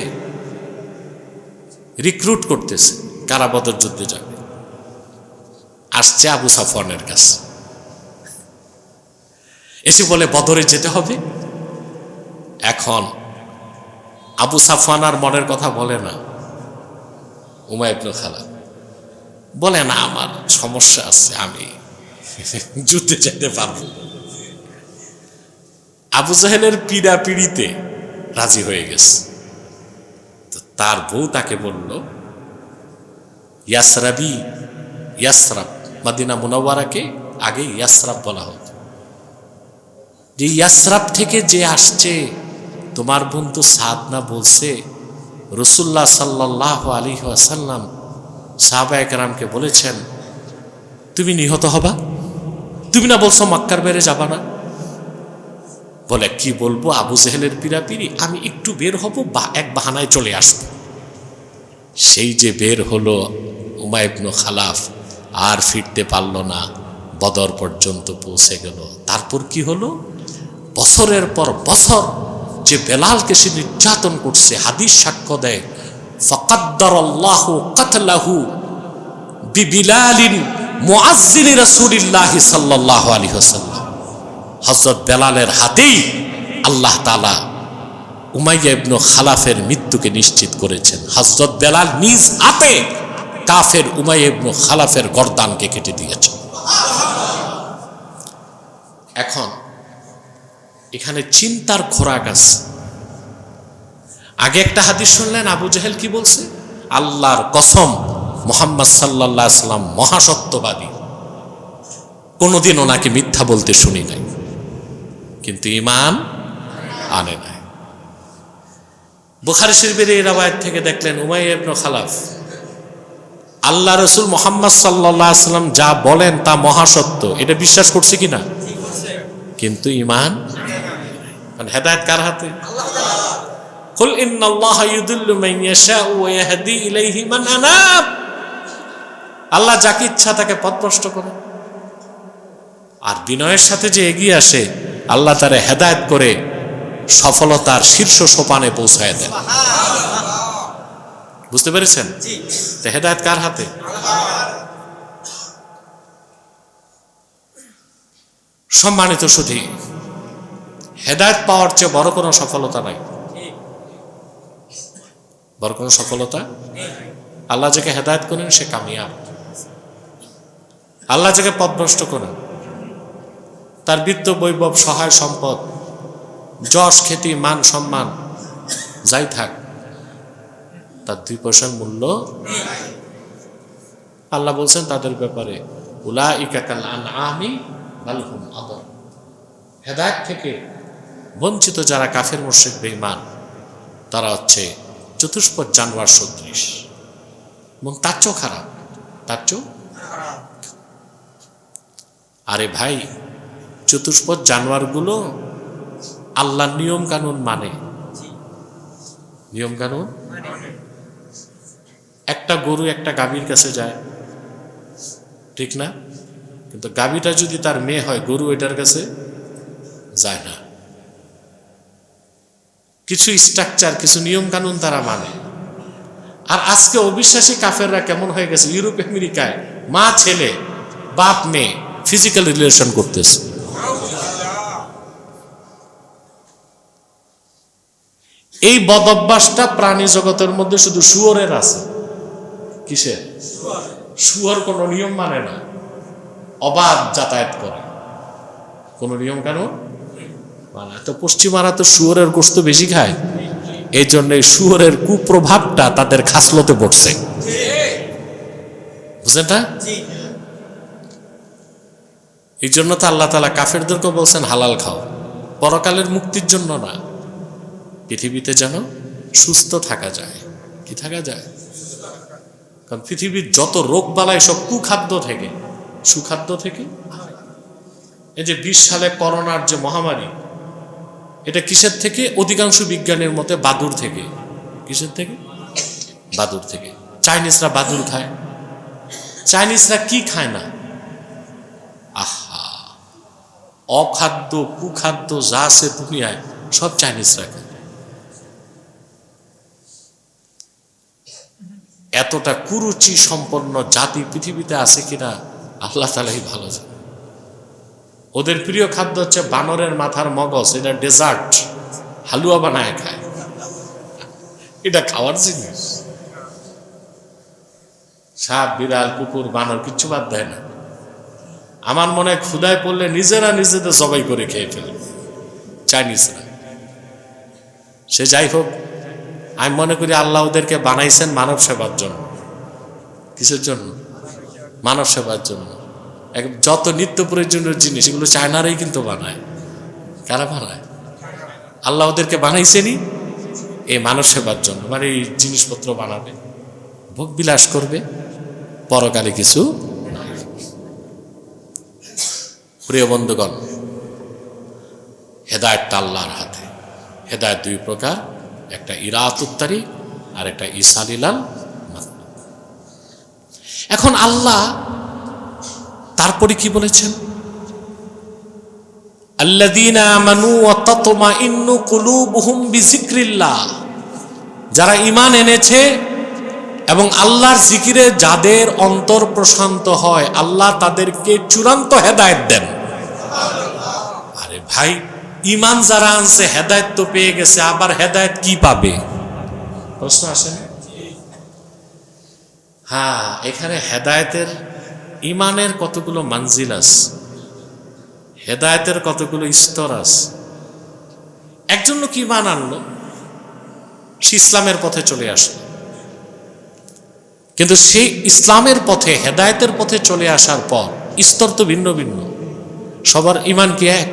রিক্রুট করতেছে কারা বদর যুদ্ধে যাবে। আসছে আবু সাফওয়ানের কাছে, এসে বলে বদরে যেতে হবে। এখন আবু সাফওয়ান আর মনের কথা বলে না, উমাইয়া ইবনে খালাফ বলে না, আমার সমস্যা আছে, আমি যুদ্ধে যেতে পারবো। আবু জাহেলের পীড়া পিড়িতে রাজি হয়ে গেছে। তো তার বউ তাকে বলল, ইয়াসরাবি, ইয়াসরাব, মদিনা মুনাওয়ারাকে আগে ইয়াসরাব বলা হতো, যে ইয়াসরাব থেকে যে আসছে, তোমার বন্ধু সাদ না বলছে রাসূলুল্লাহ সাল্লাল্লাহু আলাইহি ওয়াসাল্লাম সাহাবায়ে কেরামকে বলেছেন তুমি নিহত হবা, তুমি না বলছো মক্কার বাইরে যাবা না? বলে, কি বলবো, আবু জেহেলের পীড়াপিড়ি, আমি একটু বের হব বা এক বাহানায় চলে আসব। সেই যে বের হলো উমাইয়া ইবনে খালাফ, আর ফিরতে পারল না, বদর পর্যন্ত পৌঁছে গেল। তারপর কি হলো, বছরের পর বছর যে বেলালকে সে নির্যাতন করছে, হাদিস সাক্ষ্য দেয়, ফাকাদ্দারাল্লাহু কাতলাহু বিবিলালিন মুআজ্জিনি রাসূলিল্লাহি সাল্লাল্লাহু আলাইহি ওয়াসাল্লাম। হযরত বেলালের হাতেই আল্লাহ তাআলা উমাইয়া ইবনে খালাফের মৃত্যুকে নিশ্চিত করেছেন। হযরত বেলাল নিজ হাতে কাফের উমাইয়া ইবনে খালাফের গর্দানকে কেটে দিয়েছেন। এখন এখানে চিন্তার খোরাক আছে। আগে একটা হাদিস শুনলেন, আবু জেহেল কি বলছে, আল্লাহর কসম মুহাম্মদ সাল্লাল্লাহু আলাইহি ওয়াসাল্লাম মহাসত্যবাদী, কোনোদিন ওনাকে মিথ্যা বলতে শুনি নাই, কিন্তু ঈমান আনে নাই। বুখারী শরীফের এই রাওয়ায়াত থেকে দেখলেন উমাইয়া ইবনে খালাফ, আল্লাহ রাসূল মুহাম্মদ সাল্লাল্লাহু আলাইহি ওয়াসাল্লাম যা বলেন তা মহাসত্য, এটা বিশ্বাস করছে কিনা, কিন্তু ঈমান। হেদায়েত কার হাতে? কুল ইন্নাল্লাহা ইউদিল্লু মান ইয়াশাউ ওয়া ইয়াহদি ইলাইহি মান আনাব। আল্লাহ যাকে ইচ্ছা তাকে পথভ্রষ্ট করেন, আর বিনয়ের সাথে যে এগিয়ে আসে আল্লাহ তারে হেদায়েত করে সফলতার শীর্ষ সোপানে পৌঁছায় দেন। বুঝতে পেরেছেন? হেদায়েত কার হাতে? সম্মানিত সুধী, হেদায়েত পাওয়ার চেয়ে বড় কোনো সফলতা নাই, বড় কোনো সফলতা। আল্লাহ যাকে হেদায়েত করেন সে কামিয়াব। আল্লাহ যাকে পথভ্রষ্ট করেন, তার বিত্ত বৈভব, সহায় সম্পদ, যশ খ্যাতি, মান সম্মান যাই থাক, তার 2 পয়সার মূল্য। আল্লাহ বলছেন তাদের ব্যাপারে, উলাইকা কাল আনআমি বাল হুম আদল। হেদায়েত থেকে বঞ্চিত যারা কাফের মুশরিক বেঈমান, তারা হচ্ছে চতুষ্পদ জানোয়ার সদৃশ, এবং তার চেয়েও খারাপ, তার চেয়েও। আরে ভাই, চতুষ্পদ জানোয়ারগুলো আল্লাহর নিয়ম কানুন মানে, নিয়ম কানুন। একটা গরু একটা গাভীর কাছে যায়, ঠিক না? কিন্তু গাভীটা যদি তার মেয়ে হয়, গরু এটার কাছে যায় না। কিছু স্ট্রাকচার, কিছু নিয়ম কানুন তারা মানে। আর আজকে অবিশ্বাসী কাফেররা কেমন হয়ে গেছে, ইউরোপ আমেরিকায় মা ছেলে, বাপ মেয়ে ফিজিক্যাল রিলেশন করতেছে। এই বদ অভ্যাসটা প্রাণী জগতের মধ্যে শুধু শুয়োরের আছে। কিসের? শুয়োর কোনো নিয়ম মানে না, অবাধ যাতায়াত করে, কোনো নিয়ম কানুন মানে। তো পশ্চিমারা তো শুয়োরের গোশত বেশি খায়, এই জন্য শুয়োরের কুপ্রভাবটা তাদের খাসলতে পড়ছে, বুঝলেন না? এই জন্য তো আল্লাহ তাআলা কাফেরদেরকে বলছেন হালাল খাও, পরকালের মুক্তির জন্য না, পৃথিবীতে যেন সুস্থ থাকা যায়। কি থাকা যায়? কারণ পৃথিবীর যত রোগ বালাই সব কুখাদ্য থেকে, সুখাদ্য থেকে। এই যে 20 সালে করোনার যে মহামারী, এটা কিসের থেকে? অধিকাংশ বিজ্ঞানীর মতে বাদুর থেকে। কিসের থেকে? বাদুর থেকে। চাইনিজরা বাদুর খায়। চাইনিজরা কি খায় না? আহা, অখাদ্য কুখাদ্য যা আছে দুনিয়ায় সব চাইনিজরা খায়। এতটা কুরুচি সম্পন্ন জাতি পৃথিবীতে আছে কিনা আল্লাহ তাআলাই ভালো জানে। ওদের প্রিয় খাদ্য হচ্ছে বানরের মাথার মগজ, এটা ডেজার্ট, হালুয়া বানায় খায়। এটা খাওয়ার জিনিস। সাপ, বিড়াল, কুকুর, বানর কিচ্ছু বাদ দেয় না। আমার মনে হয় ক্ষুধায় পড়লে নিজেরা নিজেদের জবাই করে খেয়ে ফেলে চাইনিজরা। সে যাই হোক, আমি মনে করি আল্লাহ ওদেরকে বানাইছেন মানব সেবার জন্য। কিসের জন্য? মানব সেবার জন্য। যত নিত্য প্রয়োজনীয় জিনিস এগুলো চায়নারাই কিন্তু বানায়। কারা বানায়? আল্লাহ ওদেরকে বানাইছেনই এই মানব সেবার জন্য, মানে এই জিনিসপত্র বানাবে, ভোগ বিলাস করবে, পরকালে কিছু নাই। প্রিয় বন্ধুগণ, হেদায়েতটা আল্লাহর হাতে। হেদায়েত 2 প্রকার, একটা ইরাতুত তারিক আর একটা ইসালিলাল মাতলুব। এখন আল্লাহ তারপরে কি বলেছেন? আল্লাযীনা আমানু ওয়া তাতমাইন্নু কুলুবুহুম বিযিকরিল্লাহ, যারা ঈমান এনেছে এবং আল্লাহর জিকিরে যাদের অন্তর প্রশান্ত হয়, আল্লাহ তাদেরকে চূড়ান্ত হেদায়েত দেন। আরে ভাই, ঈমান যারা আনছে হেদায়েত তো পেয়ে গেছে, আবার হেদায়েত কি পাবে? প্রশ্ন আসে না? হ্যাঁ, এখানে হেদায়েতের, ঈমানের কতগুলো মানজিল আছে, হেদায়েতের কতগুলো স্তর আছে। একজন লোক ঈমান আনলো, সে ইসলামের পথে চলে আসলো, কিন্তু সেই ইসলামের পথে, হেদায়েতের পথে চলে আসার পর স্তর তো ভিন্ন ভিন্ন। সবার ঈমান কি এক?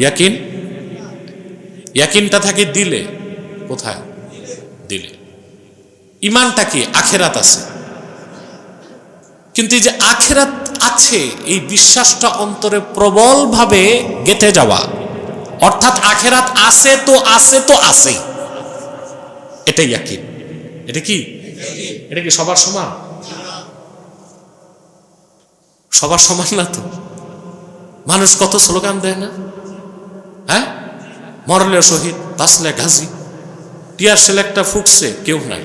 ইয়াকিন। ইয়াকিনটা থাকে দিলে। কোথায়? দিলে। ঈমানটা কি? আখিরাত আছে। কিন্তু এই যে আখিরাত আছে, এই বিশ্বাসটা অন্তরে প্রবলভাবে গেঁথে যাওয়া, অর্থাৎ আখিরাত আছে তো আছে তো আছে, এটাই ইয়াকিন। এটা কি? এটা কি সবার সমান? সবার সমান না তো। মানুষ কত স্লোগান দেয় না? হ্যাঁ, মরলে শহীদ, বাঁচলে গাজী, টিয়ার সেল একটা ফুটছে, কেউ নাই।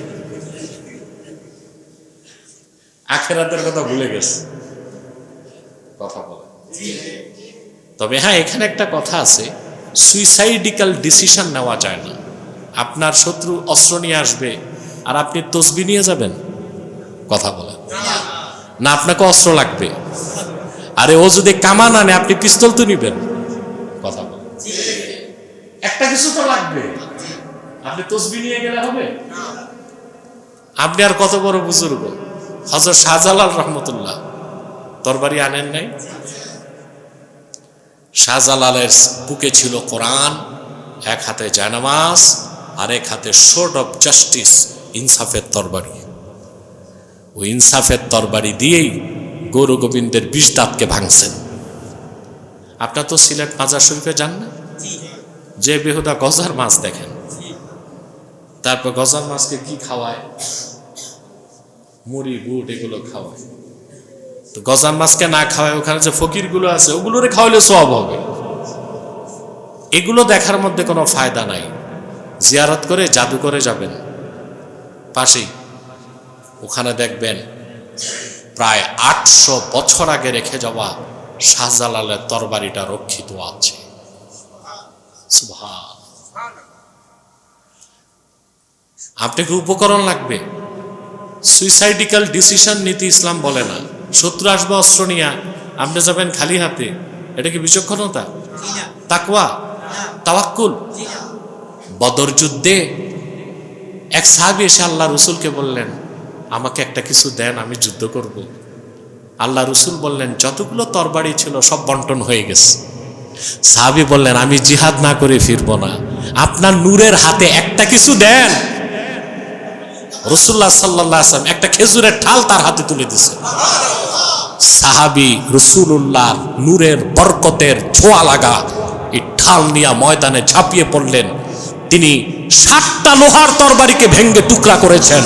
আখিরাতের কথা ভুলে গেছে কথা বলে। তবে হ্যাঁ, এখানে একটা কথা আছে, সুইসাইডিক্যাল ডিসিশন নেওয়া যায় না। আপনার শত্রু অস্ত্র নিয়ে আসবে আর আপনি তসবিহ নিয়ে যাবেন? কথা বলেন না, আপনাকে অস্ত্র লাগবে। আরে ও যদি কামান আনে আপনি পিস্তল তো নিবেন। কথা বলেন, একটা কিছু তো লাগবে। আপনি তসবিহ নিয়ে গেলে হবে? আপনি আর কত বড় বুজুর্গ, হযরত শাহজালাল রহমতুল্লাহ তরবারি আনেন নাই? শাহজালালের বুকে ছিল কোরআন, এক হাতে জায়নামাজ আর এক হাতে সোর্ড অফ জাস্টিস, ইনসাফের তরবারি। ওই ইনসাফের তরবারি দিয়েই গৌর গোবিন্দের 20 দাঁতকে ভাঙছেন। আপনার তো সিলেট মাজার শরীফে যান না? যে বেহুদা গজার মাছ দেখেন, তারপর গজার মাছকে কি খাওয়ায়? মুড়ি বুট এগুলো খাওয়ায়। তো গজার মাছকে না খাওয়ায় ওখানে যে ফকিরগুলো আছে ওগুলোরে খাওয়াইলে সওয়াব হবে। এগুলো দেখার মধ্যে কোনো ফায়দা নাই। জিয়ারত করে জাদু করে যাবেন পাশেই, ওখানে দেখবেন প্রায় 800 বছর আগে রেখে যাওয়া শাহজালালের তরবারিটা রক্ষিত আছে। সুবহান। আপনাকে উপকরণ লাগবে। সুইসাইডিক্যাল ডিসিশন নিতে ইসলাম বলে না। শত্রু আসবে অস্ত্র নিয়ে, আপনি যাবেন খালি হাতে, এটা কি বিচক্ষণতা? তাকওয়া, তাওয়াক্কুল। বদর যুদ্ধে এক সাহাবী এসে আল্লাহ রসুলকে বললেন, আমাকে একটা কিছু দেন, আমি যুদ্ধ করব। আল্লাহ রসুল বললেন, যতগুলো তরবারি ছিল সব বন্টন হয়ে গেছে। সাহাবী বললেন, আমি জিহাদ না করে ফিরবো না, আপনার নূরের হাতে একটা কিছু দেন। রাসূলুল্লাহ সাল্লাল্লাহু আলাইহি ওয়াসাল্লাম একটা খেজুরের ঠাল তার হাতে তুলে দিয়েছে। সাহাবী রাসূলুল্লাহ নূরের বরকতের ছোঁয়া লাগা এই ঠাল নিয়ে ময়দানে ঝাঁপিয়ে পড়লেন। তিনি 60টা লোহার তরবারিকে ভেঙে টুকরা করেছেন।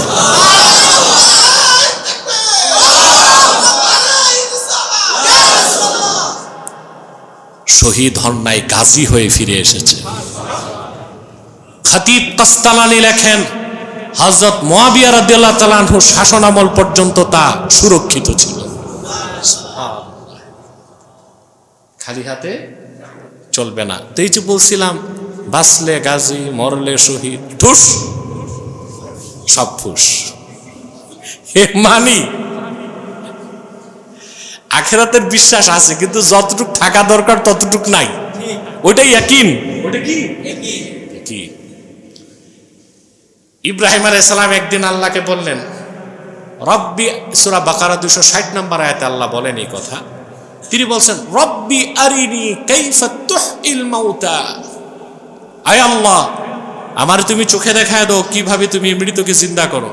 শহীদ হন নাই, গাজী হয়ে ফিরে এসেছে। খতিব কাস্তালানী লেখেন, হযরত মুয়াবিয়া রাদিয়াল্লাহু তাআলা আনহু শাসনামল পর্যন্ত তা সুরক্ষিত ছিল। খালি হাতে চলবে না। তো এই যে বলছিলাম, বাঁচলে গাজী, মরলে শহীদ, ঠুস সব ফুস। হে মানি আখিরাতের বিশ্বাস আছে, কিন্তু যতটুক থাকা দরকার ততটুক নাই। ওইটাই ইয়াকিন। ওটা কি? ইয়াকিন। ইব্রাহিম আলাইহিস সালাম একদিন আল্লাহকে বললেন, রব্বি, সূরা বাকারা 260 নম্বর আয়াতে আল্লাহ বলেন এই কথা। তিনি বলছেন, রব্বি আরিনি কাইফা তুহইল মাউতা। আয় আল্লাহ, আমার তুমি চোখে দেখায় দাও কিভাবে তুমি মৃতকে জিন্দা করো।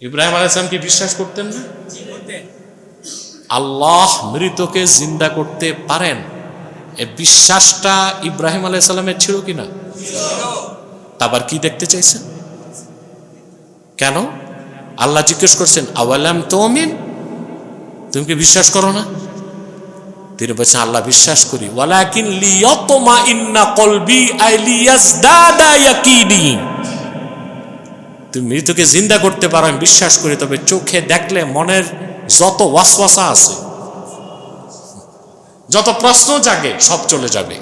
ইব্রাহিম আলাইহিস সালাম কি বিশ্বাস করতেন না? আল্লাহ মৃতকে জিন্দা করতে পারেন, এই বিশ্বাসটা ইব্রাহিম আলাইহিস সালামের ছিল কিনা? আবার কি দেখতে চাইছেন? কেন? আল্লাহ জিজ্ঞেস করছেন, আওয়ালাম তুমিন, তুমি কি বিশ্বাস করো না? তিনি বলছেন, আল্লাহ বিশ্বাস করি, ওয়ালাকিন লিয়াতমাইন্না কলবি আই লিয়াজদাদা ইয়াকিনি। তুমি মৃতকে জিন্দা করতে পারো, আমি বিশ্বাস করি, তবে চোখে দেখলে মনের যত ওয়াসওয়াসা আছে, যত প্রশ্ন জাগে সব চলে যাবে।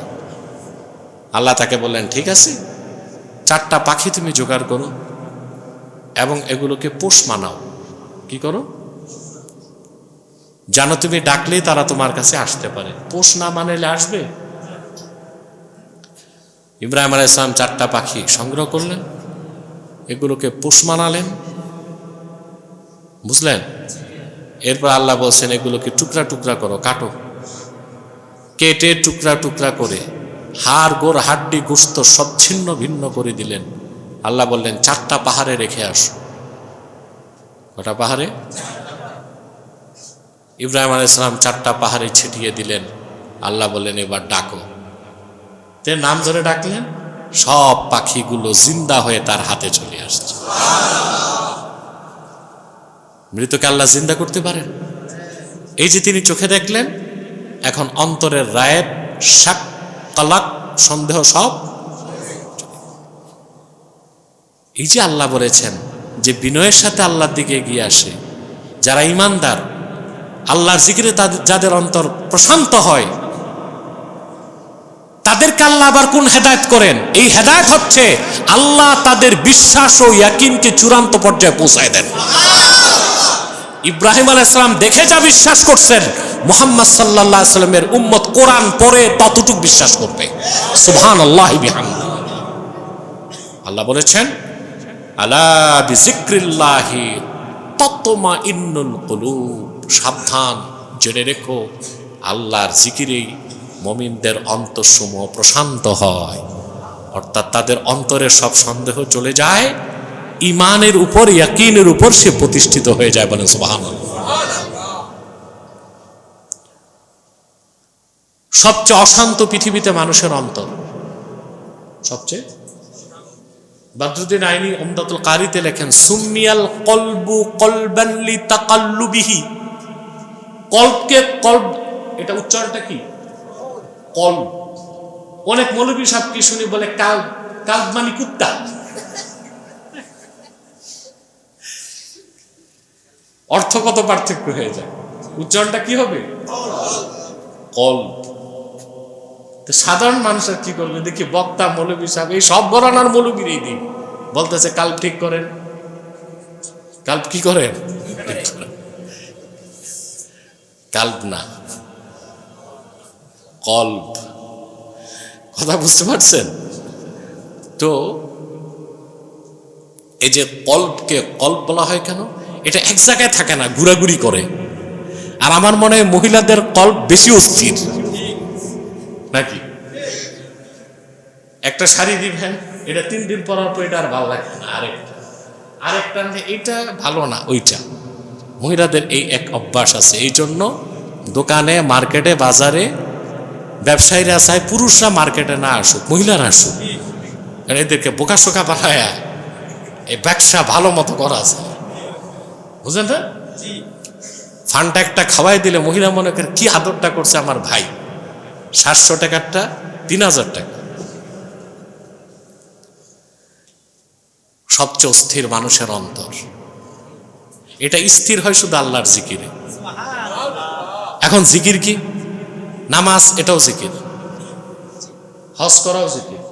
আল্লাহ তাকে বললেন, ঠিক আছে, 4টা পাখি তুমি জোগাড় করো এবং এগুলোকে পোষ মানাও। কি করো? জানো তুমি ডাকলেই তারা তোমার কাছে আসতে পারে, পোষ না মানাইলে আসবে? ইব্রাহিম আলাইহিস সালাম 4টা পাখি সংগ্রহ করলেন, এগুলোকে পোষ মানালেন। বুঝলেন? এরপর আল্লাহ বলছেন, এগুলোকে টুকরা টুকরা করো, কাটো। কেটে টুকরা টুকরা করে হাড় গোড় হাড্ডি গোশত সব ছিন্ন ভিন্ন করে দিলেন। আল্লাহ বললেন, 4টা পাহাড়ে রেখে আসো। কটা পাহাড়ে? ইব্রাহিম আলাইহিস সালাম 4টা পাহাড়ে ছিটিয়ে দিলেন। আল্লাহ বললেন, এবার ডাকো। তে নাম ধরে ডাকলেন, সব পাখিগুলো জিন্দা হয়ে তার হাতে চলে আসছে। মৃতকে আল্লাহ জিন্দা করতে পারেন। এই যে তিনি চোখে দেখলেন, এখন অন্তরের রায়ের শাক কালাক সন্দেহ সব। এই যে আল্লাহ বলেছেন যে বিনয়ের সাথে আল্লাহর দিকে এগিয়ে আসে, যারা ঈমানদার, আল্লাহর জিকিরে যাদের অন্তর প্রশান্ত হয়, তাদেরকে আল্লাহ আবার কোন হেদায়েত করেন? এই হেদায়েত হচ্ছে আল্লাহ তাদের বিশ্বাস ও ইয়াকিনকে চূড়ান্ত পর্যায়ে পৌঁছায় দেন। ইব্রাহিম আলাইহিস সালাম দেখে যা বিশ্বাস করছেন, মুহাম্মদ সাল্লাল্লাহু আলাইহি সাল্লামের উম্মত কোরআন পড়ে ততটুকু বিশ্বাস করবে। সুবহানাল্লাহি বিহামদিহি। আল্লাহ বলেছেন, আলা বিযিক্রিল্লাহি তাতমাইন্নুল কুলুব। সাবধান, জেনে রেখো, আল্লাহর জিকিরেই মুমিনদের অন্তরসমূহ প্রশান্ত হয়, অর্থাৎ তাদের অন্তরে সব সন্দেহ চলে যায়, ঈমানের উপর, ইয়াকিনের উপর সে প্রতিষ্ঠিত হয়ে যায়। বলেন সুবহানাল্লাহ। সবচেয়ে অশান্ত পৃথিবীতে মানুষের অন্তর, সবচেয়ে। বদরুদ্দীন আইনি উমদাতুল কারিতে লেখেন, সুমিয়াল কলবু কলবান লিতাকাল্লুবিহি। কলবকে কলব, এটা উচ্চারণটা কি? কলব। অনেক মৌলবী সাহেব কি শুনি বলে কালব। কালব মানে কুত্তা। অর্থগত পার্থক্য হয়ে যায়, উচ্চারণটা কি হবে? কলব। সাধারণ মানুষের কি করবে? দেখি বক্তা মৌলবী সাহেব এই সব গণনার মৌলবীর এই দিন বলতেছে কাল্প ঠিক করেন। কাল্প কি করেন? কাল্প না, কল্ব। কথা বুঝতে পারছেন তো? এই যে কল্পকে কল্প বলা হয় কেন? এটা এক জায়গায় থাকে না, ঘোরাঘুরি করে। আর আমার মনে হয় মহিলাদের কল্প বেশি অস্থির নাকি? একটা শাড়ি দিবেন, এটা 3 দিন পরার পর এটা আর ভালো লাগে না, আরেকটা এটা ভালো না, ওইটা। মহিলাদের এই এক অভ্যাস আছে। এই জন্য দোকানে, মার্কেটে, বাজারে ব্যবসায়ীরা চায় পুরুষরা মার্কেটে না আসুক, মহিলারা আসুক। এদেরকে বোকাশোকা বানায়া এই ব্যবসা ভালো মতো করা যায়, বুঝলেন না? ফান্ডটা একটা খাওয়াই দিলে মহিলা মনে করে কি আদরটা করছে আমার ভাই। 700 টাকারটা 3000 টাকা। সবচেয়ে অস্থির মানুষের অন্তর। এটা স্থির হয় শুধু আল্লাহর জিকিরে। এখন জিকির কি? নামাজ, এটাও জিকির। হজ করাও জিকির,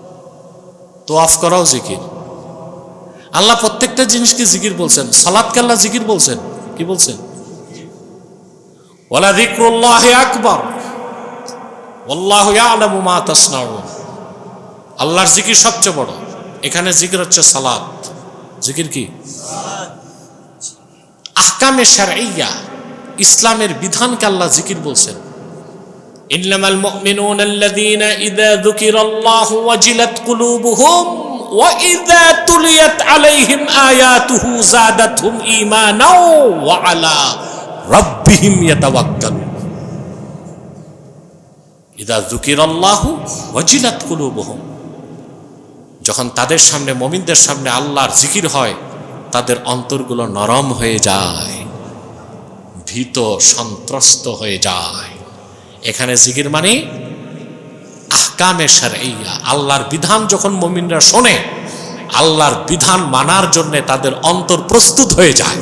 তোয়াফ করাও জিকির। আল্লাহ প্রত্যেকটা জিনিসকে জিকির বলছেন। সালাতকে আল্লাহ জিকির বলছেন। কি বলছেন? ওয়ালা যিকরুল্লাহি আকবার ওয়াল্লাহু ইয়ালামু মা তাসনাউন। আল্লাহর জিকির সবচেয়ে বড়। এখানে জিকির হচ্ছে সালাত। জিকির কি? আহকামে শারঈয়া, ইসলামের বিধানকে আল্লাহ জিকির বলছেন। ইন্নামাল মুমিনুনা আল্লাযীনা ইযা যুকিরাল্লাহু ওয়াজিলাত কুলুবুহুম ওয়া ইযা তুলিয়াত আলাইহিম আয়াতুহু যাদাতহুম ঈমানাও ওয়া আলা রাব্বিহিম ইয়াতাওয়াক্কালুন। ইযা যুকিরাল্লাহু ওয়াজিলাত কুলুবুহুম, যখন তাদের সামনে, মুমিনদের সামনে আল্লাহর জিকির হয়, তাদের অন্তরগুলো নরম হয়ে যায়, ভীত সন্ত্রস্ত হয়ে যায়। এখানে জিকির মানে আহকামে শারঈয়া, আল্লাহর বিধান যখন মুমিনরা শোনে, আল্লাহর বিধান মানার জন্য তাদের অন্তর প্রস্তুত হয়ে যায়।